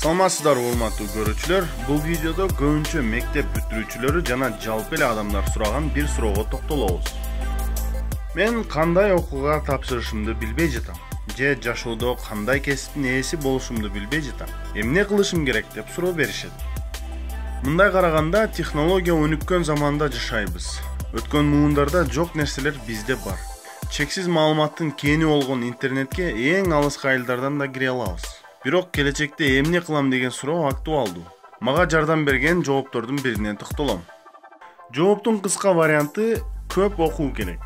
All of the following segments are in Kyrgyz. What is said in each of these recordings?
Саламатсыздарбы урматтуу көрүүчүлөр. Бул видеодо көбүнчө мектеп бүтүрүүчүлөрү жана жалпы эле адамдар сураган бир суроого токтолобуз. Мен кандай окууга тапшырышымды билбей жатам. Же жашоодо кандай кесиптин ээси болушумду билбей жатам. Эмне кылышым керек деп суроо беришет. Мындай караганда технология өнүккөн заманда жашайбыз. Өткөн муундарда жок нерселер бизде бар. Чексиз маалыматтын кени болгон интернетке эң алыскы айылдардан да кире алабыз. Бирок келечекте эмне кылам деген суроо актуалдуу. Мага жардам берген жооптордун бирине токтолом. Жооптун кыска варианты көп окуу керек.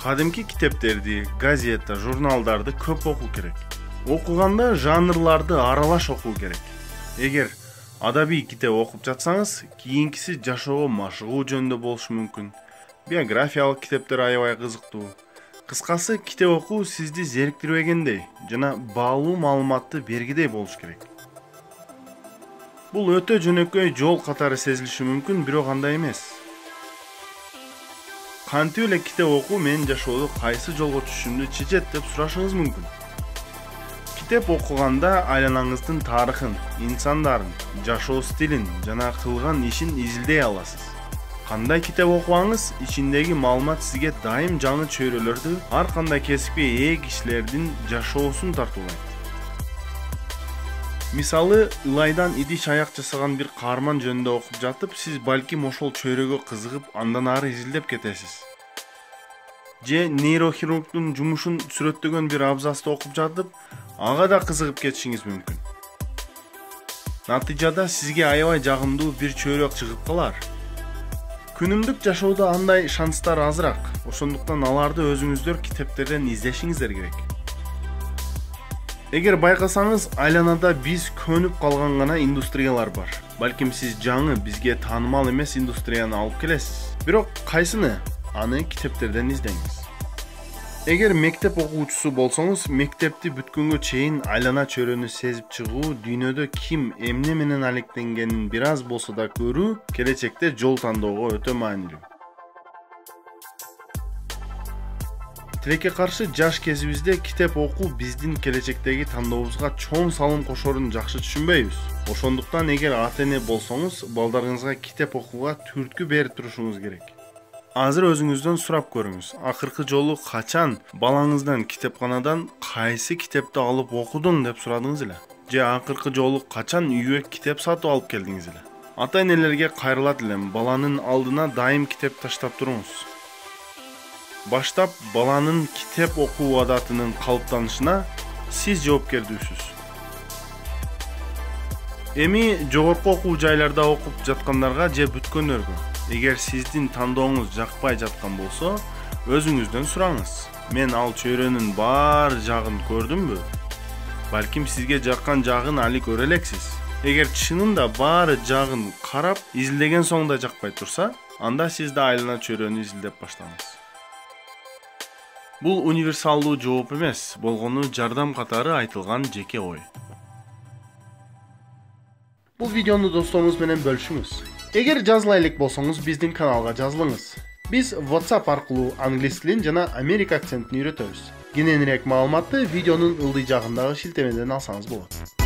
Кадимки китептерди, газета, журналдарды көп окуу керек. Окуганда жанрларды аралаш окуу керек. Эгер адабий китеп окуп жатсаңыз, кийинкиси жашоого машыгуу жөнүндө болушу мүмкүн. Биографиялык китептер аябай кызыктуу. Кыскасы, китеп окуу сизди зериктирбегендей жана баалуу маалыматты бергидей болуш керек. Бул өтө жөнөкөй жол катары сезилиши мүмкүн, бирок андай эмес. Кантип эле китеп окуу менин жашоодо кайсы жолго түшүшүмдү чечет деп сурашыңыз мүмкүн. Китеп окуганда айланаңыздын тарыхын, инсандарын, жашоо стилин жана кылган ишин изилдей аласыз. Кандай китеп окуңуз, ичиндеги маалымат сизге дайым жаңы чөйрөлөрдү, ар кандай кесипке ээ кишилердин жашоосун тартуулайт. Мисалы, ылайдан идиш аяк жасаган бир каарман жөнүндө окуп жатып, сиз балким ошол чөйрөгө кызыгып, андан ары изилдеп кетесиз. Же нейрохирургдун жумушун сүрөттөгөн бир абзацты окуп жатып, ага да кызыгып кетишиңиз мүмкүн. Натыйжада сизге аябай жагымдуу бир чөйрөк чыгып калар. Күнүмдүк жашоодо андай шанстар азыраак, ошондуктан аларды өзүңүздөр китептерден издешиңиздер керек. Эгер байкасаңыз, айланада биз көнүп калган гана индустриялар бар. Балким сиз жаңы, бизге таанымал эмес индустрияны алып келесиз. Бирок кайсыны? Аны китептерден издеңиз. Эгер мектеп окуучусу болсоңуз, мектепти бүткөнгө чейин айлана чөйрөнү сезип чыгуу, дүйнөдө ким эмне менен алектенгенин бир аз болсо да көрүү, келечекте жол тандоого өтө маанилүү. Тилекке каршы жаш кезибизде китеп окуу биздин келечектеги тандообузга чоң салым кошорун жакшы түшүнбөйбүз. Ошондуктан эгер ата-эне болсоңуз, балдарыңызга китеп окууга түрткү берип турушуңуз керек. Азыр өзүңүздөн сурап көрүңүз. Акыркы жолу качан балаңыздан китепканадан кайсы китепти алып окудуң деп сурадыңыз эле? Же акыркы жолу качан үйгө китеп сатып алып келдиңиз эле? Ата-энелерге кайрылат элем, баланын алдына дайым китеп таштап туруңуз. Баштап баланын китеп окуу адатынын калыптанышына сиз жоопкердүүсүз. Эми жогорку окуу жайларда окуп жаткандарга же бүткөндөргө, эгер сиздин тандооңуз жакпай жаткан болсо, өзүңүздөн сураңыз. Мен ал чөйрөнүн бар жагын көрдүмбү? Балким сизге жаккан жагын али көрө элексиз. Эгер чынында баары жагын карап, изилдеген соң да жакпай турса, анда сиз да айлана чөйрөнү изилдеп баштаңыз. Бул универсалдуу жооп эмес, болгону жардам катары айтылган жеке ой. Бул видеону досторуңуз менен бөлүшүңүз. Эгер жазыла элек болсоңуз, биздин каналга жазылыңыз. Биз WhatsApp аркылуу англис тилин жана Америка акцентин үйрөтөбүз. Кененирээк маалыматты видеонун ылдый жагындагы шилтемеден алсаңыз болот.